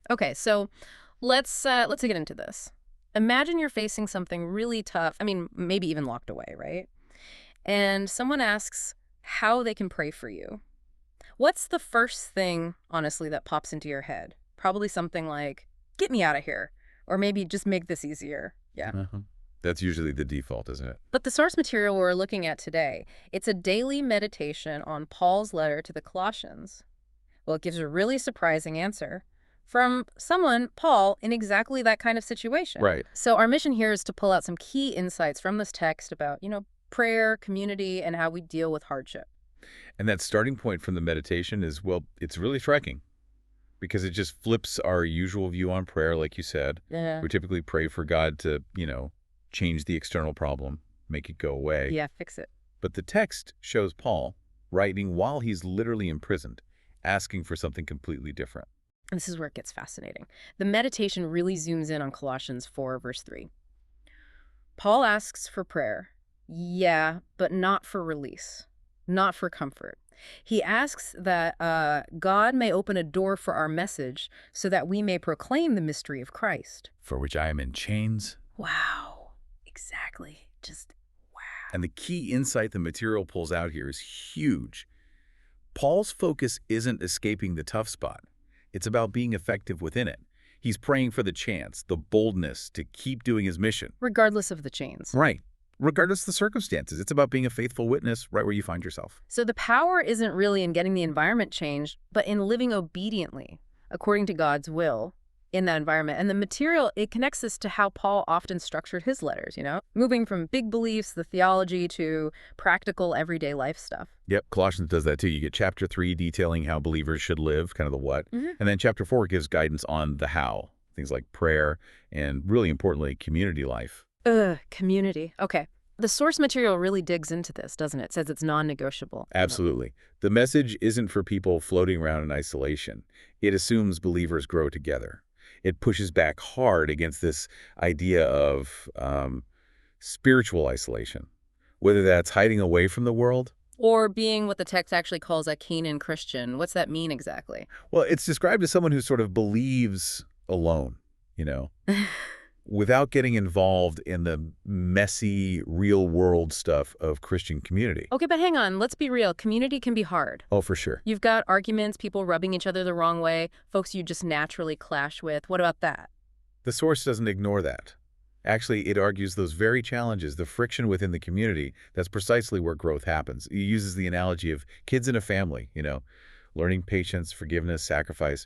Okay, so let's get into this. Imagine you're facing something really tough. I mean, maybe even locked away, right? And someone asks how they can pray for you. What's the first thing, honestly, that pops into your head? Probably something like, "Get me out of here," or maybe "Just make this easier." Yeah. That's usually the default, isn't it? But the source material we're looking at today, it's a daily meditation on Paul's letter to the Colossians. Well, it gives a really surprising answer from someone, Paul, in exactly that kind of situation. Right. So our mission here is to pull out some key insights from this text about, prayer, community, and how we deal with hardship. And that starting point from the meditation is, well, it's really striking because it just flips our usual view on prayer, like you said. Yeah. We typically pray for God to, change the external problem, make it go away. Yeah, fix it. But the text shows Paul writing while he's literally imprisoned, asking for something completely different. And this is where it gets fascinating. The meditation really zooms in on Colossians 4, verse 3. Paul asks for prayer. Yeah, but not for release, not for comfort. He asks that God may open a door for our message so that we may proclaim the mystery of Christ. For which I am in chains. Wow. Exactly. Just wow. And the key insight the material pulls out here is huge. Paul's focus isn't escaping the tough spot. It's about being effective within it. He's praying for the chance, the boldness to keep doing his mission. Regardless of the chains. Right. Regardless of the circumstances. It's about being a faithful witness right where you find yourself. So the power isn't really in getting the environment changed, but in living obediently, according to God's will, in that environment. And the material, it connects this to how Paul often structured his letters, moving from big beliefs, the theology, to practical everyday life stuff. Yep, Colossians does that too. You get chapter 3 detailing how believers should live, kind of the what. And then chapter 4 gives guidance on the how, things like prayer and, really importantly, community life. Community. Okay. The source material really digs into this, doesn't it? It says it's non-negotiable. Absolutely. The message isn't for people floating around in isolation. It assumes believers grow together. It pushes back hard against this idea of spiritual isolation, whether that's hiding away from the world. Or being what the text actually calls a Canaan Christian. What's that mean exactly? Well, it's described as someone who sort of believes alone, without getting involved in the messy, real-world stuff of Christian community. Okay, but hang on. Let's be real. Community can be hard. Oh, for sure. You've got arguments, people rubbing each other the wrong way, folks you just naturally clash with. What about that? The source doesn't ignore that. Actually, it argues those very challenges, the friction within the community, that's precisely where growth happens. It uses the analogy of kids in a family, learning patience, forgiveness, sacrifice,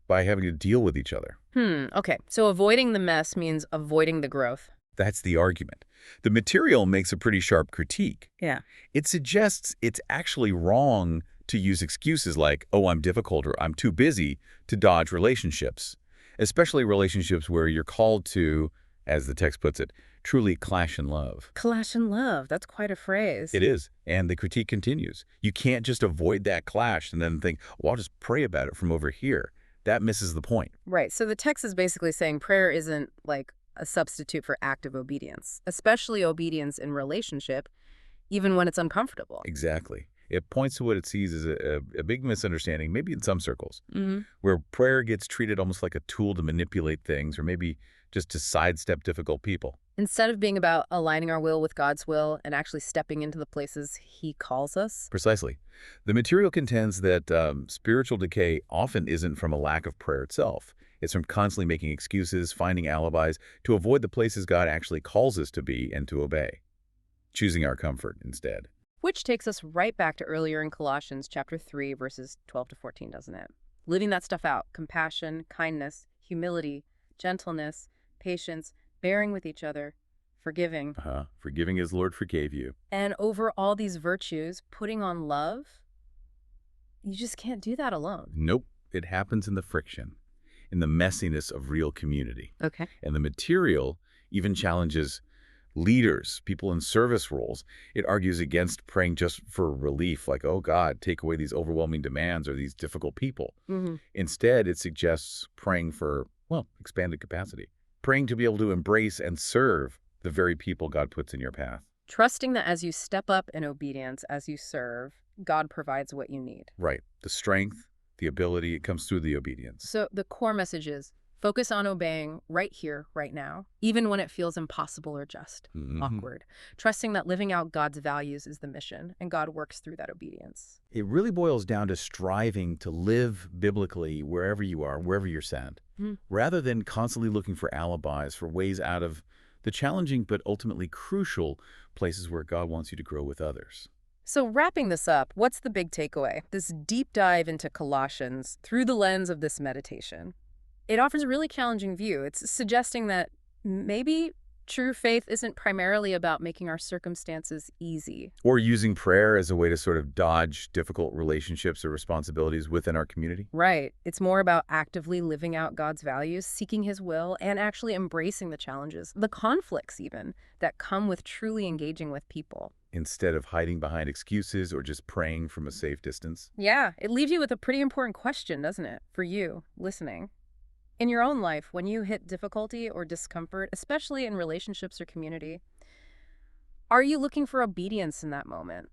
by having to deal with each other. Okay. So avoiding the mess means avoiding the growth. That's the argument. The material makes a pretty sharp critique. Yeah. It suggests it's actually wrong to use excuses like, oh, I'm difficult or I'm too busy to dodge relationships, especially relationships where you're called to, as the text puts it, truly clash in love. Clash in love. That's quite a phrase. It is. And the critique continues. You can't just avoid that clash and then think, well, I'll just pray about it from over here. That misses the point. Right. So the text is basically saying prayer isn't like a substitute for active obedience, especially obedience in relationship, even when it's uncomfortable. Exactly. It points to what it sees as a big misunderstanding, maybe in some circles, where prayer gets treated almost like a tool to manipulate things or maybe just to sidestep difficult people. Instead of being about aligning our will with God's will and actually stepping into the places he calls us. Precisely. The material contends that spiritual decay often isn't from a lack of prayer itself. It's from constantly making excuses, finding alibis to avoid the places God actually calls us to be and to obey, choosing our comfort instead. Which takes us right back to earlier in Colossians chapter 3, verses 12 to 14, doesn't it? Living that stuff out, compassion, kindness, humility, gentleness, patience, bearing with each other, forgiving. Forgiving as Lord forgave you. And over all these virtues, putting on love. You just can't do that alone. Nope. It happens in the friction, in the messiness of real community. Okay. And the material even challenges leaders, people in service roles. It argues against praying just for relief, like, oh, God, take away these overwhelming demands or these difficult people. Instead, it suggests praying for, expanded capacity. Praying to be able to embrace and serve the very people God puts in your path. Trusting that as you step up in obedience, as you serve, God provides what you need. Right. The strength, the ability, it comes through the obedience. So the core message is focus on obeying right here, right now, even when it feels impossible or just awkward. Trusting that living out God's values is the mission, and God works through that obedience. It really boils down to striving to live biblically wherever you are, wherever you're sent, rather than constantly looking for alibis, for ways out of the challenging but ultimately crucial places where God wants you to grow with others. So wrapping this up, what's the big takeaway? This deep dive into Colossians through the lens of this meditation. It offers a really challenging view. It's suggesting that maybe true faith isn't primarily about making our circumstances easy. Or using prayer as a way to sort of dodge difficult relationships or responsibilities within our community. Right. It's more about actively living out God's values, seeking his will, and actually embracing the challenges, the conflicts even, that come with truly engaging with people. Instead of hiding behind excuses or just praying from a safe distance. Yeah, it leaves you with a pretty important question, doesn't it, for you listening? In your own life, when you hit difficulty or discomfort, especially in relationships or community, are you looking for obedience in that moment?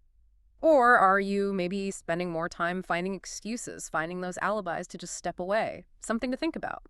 Or are you maybe spending more time finding excuses, finding those alibis to just step away? Something to think about.